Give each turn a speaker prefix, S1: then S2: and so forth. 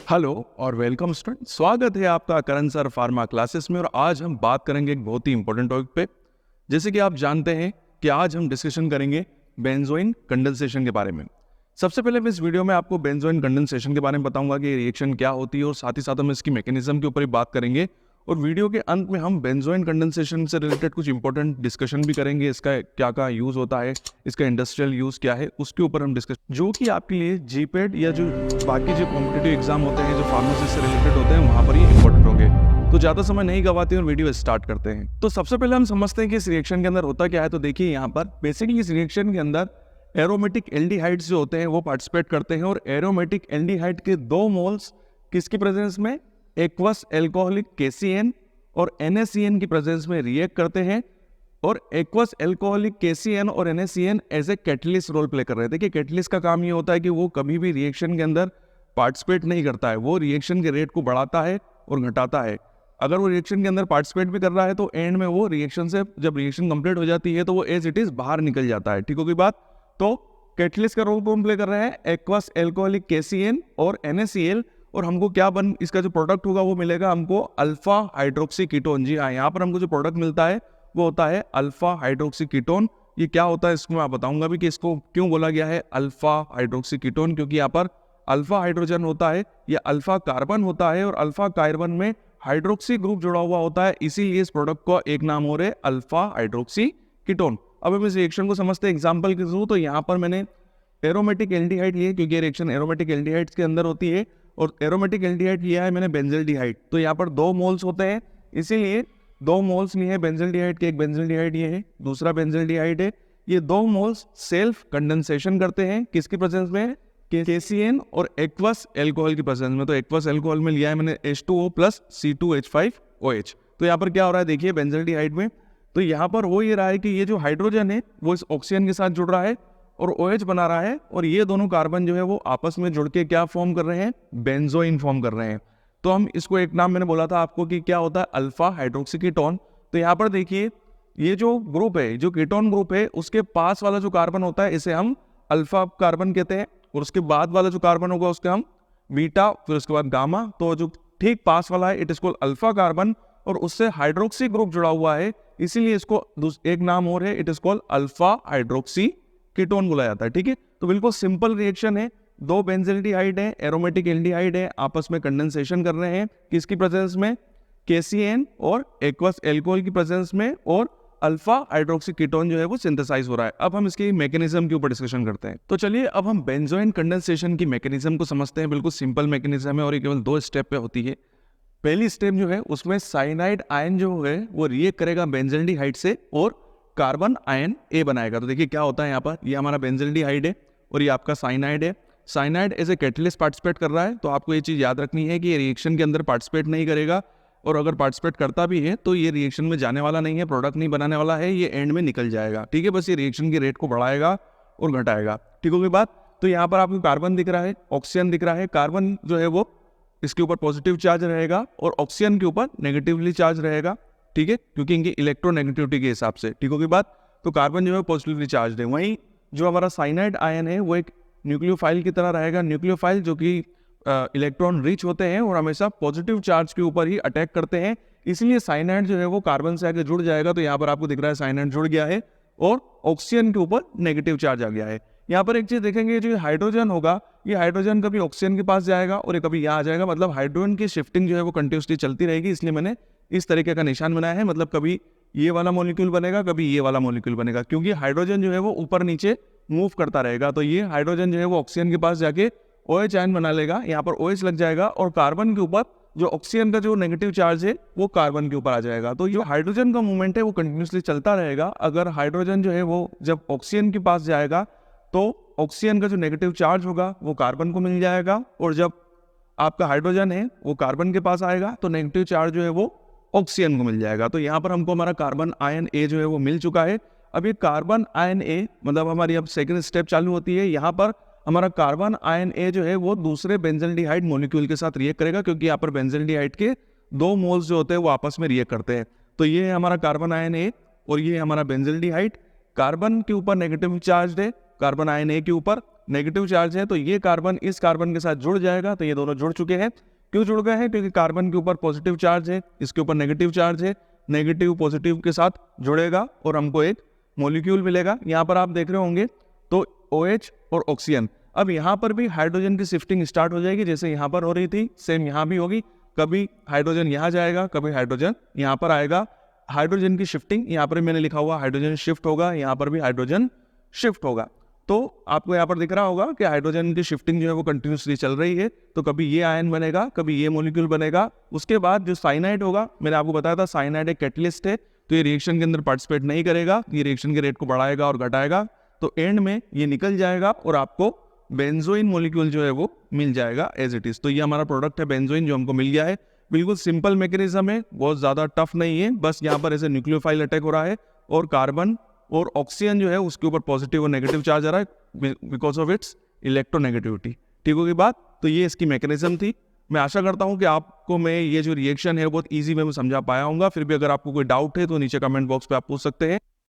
S1: Hello और welcome student, स्वागत है आपका करण सर फार्मा क्लासेस में। और आज हम बात करेंगे एक बहुत ही इंपॉर्टेंट टॉपिक पे। जैसे कि आप जानते हैं कि आज हम डिस्कशन करेंगे बेंजोइन कंडेंसेशन के बारे में। सबसे पहले मैं इस वीडियो में आपको बेंजोइन कंडेंसेशन के बारे में बताऊंगा कि रिएक्शन क्या होती है, और साथ ही साथ हम इसकी मैकेनिज्म के ऊपर ही बात करेंगे। और वीडियो के अंत में हम बेंजोइन कंडेंसेशन से रिलेटेड कुछ इंपॉर्टेंट डिस्कशन भी करेंगे। इसका क्या क्या यूज होता है, इसका इंडस्ट्रियल यूज क्या है, उसके ऊपर हम डिस्कस, जो कि आपके लिए जीपेड या जो बाकी जो कॉम्पिटिटिव एग्जाम होते हैं जो फार्मेसी से रिलेटेड होते हैं वहां पर ये इंपॉर्टेंट होंगे। तो ज्यादा समय नहीं गवाते और वीडियो स्टार्ट करते हैं। तो सबसे पहले हम समझते हैं कि इस रिएक्शन के अंदर होता क्या है। तो देखिए यहाँ पर बेसिकली इस रिएक्शन के अंदर एरोमेटिक एल्डिहाइड्स जो होते हैं वो पार्टिसिपेट करते हैं। और एरोमेटिक एल्डिहाइड के 2 मोल्स किसकी प्रेजेंस में, एक्वस एल्कोहलिक KCN और NaCN की प्रेजेंस में रिएक्ट करते हैं। और एक्वस एल्कोहलिक KCN और NaCN as a catalyst role play कर रहे हैं। देखिए कैटलिस्ट का काम ये होता है कि वो कभी भी रिएक्शन के अंदर पार्टिसिपेट नहीं करता है, वो रिएक्शन के रेट को बढ़ाता है और घटाता है। अगर वो रिएक्शन के अंदर पार्टिसिपेट भी कर रहा है तो एंड में वो रिएक्शन से जब रिएक्शन कंप्लीट हो जाती है तो वो एज इट इज बाहर निकल जाता है। ठीक होगी बात। तो कैटलिस्ट का रोल कौन प्ले कर रहा है, एक्वस एल्कोहलिक KCN और NaCl। और हमको क्या इसका जो प्रोडक्ट होगा वो मिलेगा हमको अल्फा हाइड्रोक्सी कीटोन। जी हाँ, यहाँ पर हमको जो प्रोडक्ट मिलता है वो होता है अल्फा हाइड्रोक्सी कीटोन। ये क्या होता है इसको मैं बताऊंगा भी कि इसको क्यों बोला गया है अल्फा हाइड्रोक्सी कीटोन, क्योंकि यहाँ पर अल्फा हाइड्रोजन होता है, ये अल्फा कार्बन होता है और अल्फा कार्बन में हाइड्रोक्सी ग्रुप जुड़ा हुआ होता है, इसीलिए इस प्रोडक्ट को एक नाम हो रहा है अल्फा हाइड्रोक्सी कीटोन। अब हम इस रिएक्शन को समझते हैं एग्जाम्पल के थ्रू। तो यहाँ पर मैंने एरोमेटिक एल्डिहाइड लिए क्योंकि ये रिएक्शन एरोमेटिक एल्डिहाइड्स के अंदर होती है, और एरोमेटिक एल्डिहाइड लिया है मैंने बेंजल्डिहाइड। तो यहाँ पर 2 मोल्स होते हैं, इसीलिए 2 मोल्स लिए हैं बेंजल्डिहाइड के। एक बेंजल्डिहाइड ये है, दूसरा बेंजल्डिहाइड है। ये 2 मोल्स सेल्फ कंडेंसेशन करते हैं किसकी प्रेजेंस में, KCN और एक्वस एल्कोहल की प्रेजेंस में। तो एक्वस एल्कोहल में लिया है मैंने H2O प्लस C2H5OH। तो यहाँ पर क्या हो रहा है देखिए बेंजल्डिहाइड में, तो यहाँ पर हो ये रहा है कि ये जो हाइड्रोजन है वो इस ऑक्सीजन के साथ जुड़ रहा है और OH बना रहा है, और ये दोनों कार्बन जो है वो आपस में जुड़ के क्या फॉर्म कर रहे हैं, बेंजोइन फॉर्म कर रहे हैं। तो हम इसको एक नाम मैंने बोला था आपको कि क्या होता है, अल्फा हाइड्रोक्सी कीटोन। तो यहाँ पर देखिए ये जो ग्रुप है, जो कीटोन ग्रुप है, उसके पास वाला जो कार्बन होता है इसे हम अल्फा कार्बन कहते हैं, और उसके बाद वाला जो कार्बन होगा उसके हम बीटा, फिर उसके बाद गामा। तो जो ठीक पास वाला है it is called alpha carbon, और उससे हाइड्रोक्सी ग्रुप जुड़ा हुआ है, इसीलिए इसको एक नाम और है, it is called alpha hydroxy ketone बोला जाता है। ठीक है, तो बिल्कुल सिंपल रिएक्शन है। 2 बेंजल्डिहाइड है, एरोमेटिक एल्डिहाइड है, आपस में कंडेंसेशन कर रहे हैं किसकी प्रेजेंस में, KCN और एक्वस एल्कोहल की प्रेजेंस में, और अल्फा हाइड्रोक्सी कीटोन जो है वो सिंथेसाइज हो रहा है। अब हम इसके मैकेनिज्म के ऊपर डिस्कशन करते हैं। तो चलिए अब हम बेंजोइन कंडेंसेशन की मैकेनिज्म को समझते हैं। बिल्कुल सिंपल मैकेनिज्म है और ये केवल 2 स्टेप पे होती है। पहली स्टेप जो है उसमें साइनाइड आयन जो है वो रिएक्ट करेगा बेंजल्डिहाइड से और कार्बन आयन A बनाएगा। तो देखिए क्या होता है यहाँ पर, ये हमारा बेंजल्डिहाइड है और ये आपका साइनाइड है। Cyanide as a catalyst participate कर रहा है। तो आपको ये चीज याद रखनी है कि ये रिएक्शन के अंदर पार्टिसिपेट नहीं करेगा, और अगर पार्टिसिपेट करता भी है तो ये रिएक्शन में जाने वाला नहीं है, प्रोडक्ट नहीं बनाने वाला है, ये एंड में निकल जाएगा। ठीक है, बस ये रिएक्शन के रेट को बढ़ाएगा और घटाएगा। ठीक होगी बात। तो यहाँ पर आपको कार्बन दिख रहा है, ऑक्सीजन दिख रहा है। कार्बन जो है वो इसके ऊपर पॉजिटिव चार्ज रहेगा और ऑक्सीजन के ऊपर नेगेटिवली चार्ज रहेगा। ठीक है, क्योंकि इनकी इलेक्ट्रोनेगेटिविटी के हिसाब से। ठीक होगी बात। तो कार्बन जो है पॉजिटिवली चार्ज है। वहीं जो हमारा साइनाइड आयन है वो एक न्यूक्लियोफाइल की तरह रहेगा। न्यूक्लियोफाइल जो कि इलेक्ट्रॉन रिच होते हैं और हमेशा पॉजिटिव चार्ज के ऊपर ही अटैक करते हैं, इसलिए साइनाइड जो है वो कार्बन से आके जुड़ जाएगा। तो यहाँ पर आपको दिख रहा है साइनाइड जुड़ गया है और ऑक्सीजन के ऊपर नेगेटिव चार्ज आ गया है। यहाँ पर एक चीज देखेंगे, जो हाइड्रोजन होगा ये हाइड्रोजन कभी ऑक्सीजन के पास जाएगा और ये कभी यहाँ आ जाएगा, मतलब हाइड्रोजन की शिफ्टिंग जो है वो कंटिन्यूसली चलती रहेगी। इसलिए मैंने इस तरीके का निशान बनाया है, मतलब कभी ये वाला मॉलिक्यूल बनेगा, कभी ये वाला मॉलिक्यूल बनेगा, क्योंकि हाइड्रोजन जो है वो ऊपर नीचे मूव करता रहेगा। तो ये हाइड्रोजन जो है वो ऑक्सीजन के पास जाके OH आयन बना लेगा, यहाँ पर OH लग जाएगा और कार्बन के ऊपर जो ऑक्सीजन का जो नेगेटिव चार्ज है वो कार्बन के ऊपर आ जाएगा। तो जो हाइड्रोजन का मूवमेंट है वो कंटिन्यूसली चलता रहेगा। अगर हाइड्रोजन जो है वो जब ऑक्सीजन के पास जाएगा तो ऑक्सीजन का जो नेगेटिव चार्ज होगा वो कार्बन को मिल जाएगा, और जब आपका हाइड्रोजन है वो कार्बन के पास आएगा तो नेगेटिव चार्ज जो है वो ऑक्सीजन को मिल जाएगा। तो यहाँ पर हमको हमारा कार्बन आयन A जो है वो मिल चुका है। अब ये कार्बन आयन A मतलब हमारी अब सेकंड स्टेप चालू होती है। यहाँ पर हमारा कार्बन आयन A जो है वो दूसरे बेंजल्डिहाइड मॉलिक्यूल के साथ रिएक्ट करेगा, क्योंकि यहाँ पर बेंजल्डिहाइड के 2 मोल्स जो होते हैं वो आपस में रिएक्ट करते हैं। तो ये है हमारा कार्बन आयन A और ये हमारा बेंजल्डिहाइड। कार्बन के ऊपर नेगेटिव चार्ज है कार्बन आयन A के ऊपर, नेगेटिव चार्ज है तो ये कार्बन इस कार्बन के साथ जुड़ जाएगा, तो ये दोनों जुड़ चुके हैं। क्यों जुड़ गए हैं? क्योंकि कार्बन के ऊपर पॉजिटिव चार्ज है, इसके ऊपर नेगेटिव चार्ज है, नेगेटिव पॉजिटिव के साथ जुड़ेगा और हमको एक मॉलिक्यूल मिलेगा। यहाँ पर आप देख रहे होंगे तो OH और ऑक्सीजन। अब यहाँ पर भी हाइड्रोजन की शिफ्टिंग स्टार्ट हो जाएगी, जैसे यहाँ पर हो रही थी सेम यहाँ भी होगी। कभी हाइड्रोजन यहाँ जाएगा, कभी हाइड्रोजन यहाँ पर आएगा। हाइड्रोजन की शिफ्टिंग यहाँ पर मैंने लिखा हुआ हाइड्रोजन शिफ्ट होगा, यहाँ पर भी हाइड्रोजन शिफ्ट होगा। तो आपको यहाँ पर दिख रहा होगा कि हाइड्रोजन की शिफ्टिंग जो है वो कंटिन्यूसली चल रही है। तो कभी ये आयन बनेगा, कभी ये मॉलिक्यूल बनेगा। उसके बाद जो साइनाइड होगा, मैंने आपको बताया था साइनाइड एक कैटलिस्ट है, तो ये रिएक्शन के अंदर पार्टिसिपेट नहीं करेगा, ये रिएक्शन के रेट को बढ़ाएगा और घटाएगा। तो एंड में ये निकल जाएगा और आपको बेंजोइन मॉलिक्यूल जो है वो मिल जाएगा एज इट इज। तो ये हमारा प्रोडक्ट है बेंजोइन जो हमको मिल गया है। बिल्कुल सिंपल मैकेनिज्म है, बहुत ज्यादा टफ नहीं है। बस यहाँ पर ऐसे न्यूक्लियोफाइल अटैक हो रहा है और कार्बन और ऑक्सीजन जो है उसके ऊपर पॉजिटिव और नेगेटिव चार्ज आ रहा है बिकॉज ऑफ इट्स इलेक्ट्रोनेगेटिविटी। ठीक होगी बात? तो ये इसकी मैकेनिज्म थी। मैं आशा करता हूँ कि आपको मैं ये जो रिएक्शन है बहुत ईजी वे में समझा पाया हूँगा। फिर भी अगर आपको कोई डाउट है तो नीचे कमेंट बॉक्स पे आप पूछ सकते हैं।